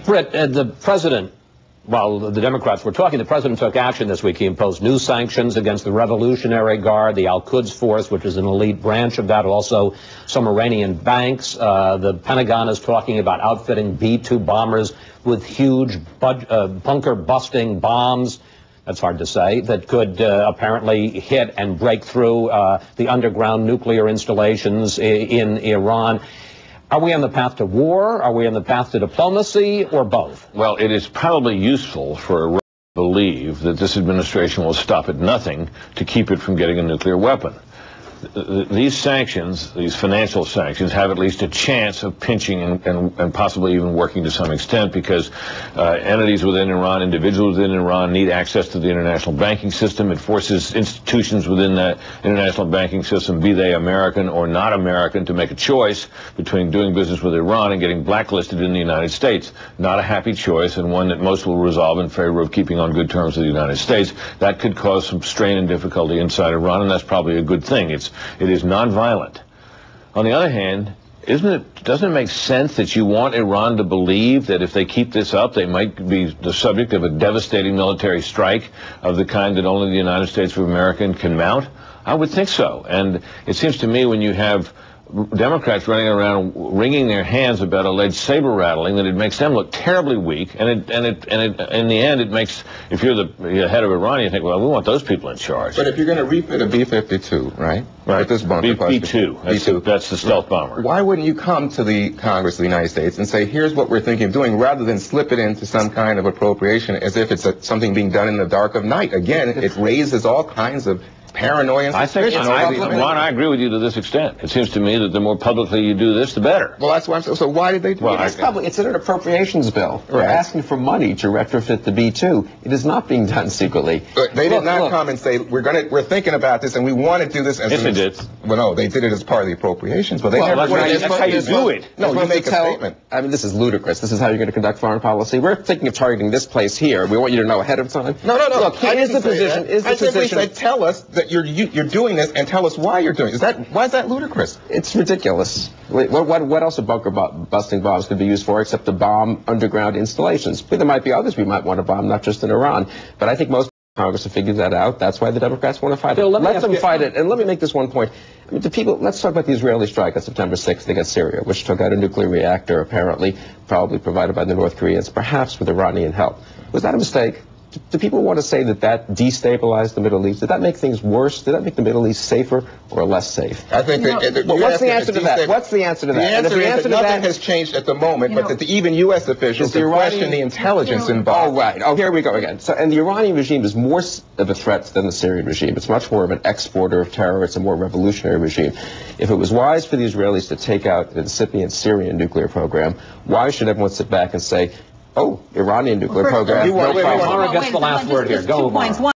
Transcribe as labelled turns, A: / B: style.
A: Brit, the president, while the Democrats were talking, the president took action this week. He imposed new sanctions against the Revolutionary Guard, the Al-Quds Force, which is an elite branch of that, also some Iranian banks. The Pentagon is talking about outfitting B-2 bombers with huge bunker-busting bombs. That's hard to say, that could apparently hit and break through the underground nuclear installations in Iran. Are we on the path to war? Are we on the path to diplomacy, or both?
B: Well, it is probably useful for Iran to believe that this administration will stop at nothing to keep it from getting a nuclear weapon. These sanctions, these financial sanctions, have at least a chance of pinching and possibly even working to some extent, because entities within Iran, individuals within Iran, need access to the international banking system. It forces institutions within that international banking system, be they American or not American, to make a choice between doing business with Iran and getting blacklisted in the United States. Not a happy choice, and one that most will resolve in favor of keeping on good terms with the United States. That could cause some strain and difficulty inside Iran, and that's probably a good thing. It is nonviolent. On the other hand, doesn't it make sense that you want Iran to believe that if they keep this up, they might be the subject of a devastating military strike of the kind that only the United States of America can mount? I would think so. And it seems to me, when you have Democrats running around wringing their hands about alleged saber rattling, that it makes them look terribly weak, and in the end, it makes, if you're the head of Iran, you think, well, we want those people in charge.
C: But if you're going to refit a B-52, right?
B: Right.
C: With this bunker
B: B-2. That's the stealth bomber.
C: Why wouldn't you come to the Congress of the United States and say, here's what we're thinking of doing, rather than slip it into some kind of appropriation as if it's something being done in the dark of night? Again, it raises all kinds of paranoia and suspicion.
B: Ron, I agree with you to this extent. It seems to me that the more publicly you do this, the better.
C: Well, that's why I'm saying. So why did they do it?
D: It's in an appropriations bill. They're asking for money to retrofit the B-2. It is not being done secretly.
C: They did not come and say, we're thinking about this and we want to do this. As
B: yes, they did.
C: Well, no, they did it as part of the appropriations, but they never.
B: That's how you do it.
C: No, you make a statement.
D: I mean, this is ludicrous. This is how you're going to conduct foreign policy. We're thinking of targeting this place here. We want you to know ahead of time.
C: No.
D: Look, here's the position.
C: I simply said, tell us that you're doing this, and tell us why you're doing it. Why is that ludicrous?
D: It's ridiculous. What else are bunker-busting bombs could be used for except to bomb underground installations? But there might be others we might want to bomb, not just in Iran. But I think most Congress have figured that out. That's why the Democrats want to fight it. Let them fight it. And let me make this one point. I mean, let's talk about the Israeli strike on September 6th against Syria, which took out a nuclear reactor, apparently, probably provided by the North Koreans, perhaps with Iranian help. Was that a mistake? Do people want to say that destabilized the Middle East? Did that make things worse? Did that make the Middle East safer or less safe?
C: I think
D: what's the answer to that? What's the answer to that?
C: The answer is that nothing has changed at the moment, but that even U.S. officials question the intelligence involved.
D: Oh, right. Oh, here we go again. So, and the Iranian regime is more of a threat than the Syrian regime. It's much more of an exporter of terror. It's a more revolutionary regime. If it was wise for the Israelis to take out the incipient Syrian nuclear program, why should everyone sit back and say, oh, Iranian nuclear program, no problem?
A: Laura gets the last word here. Go, Laura.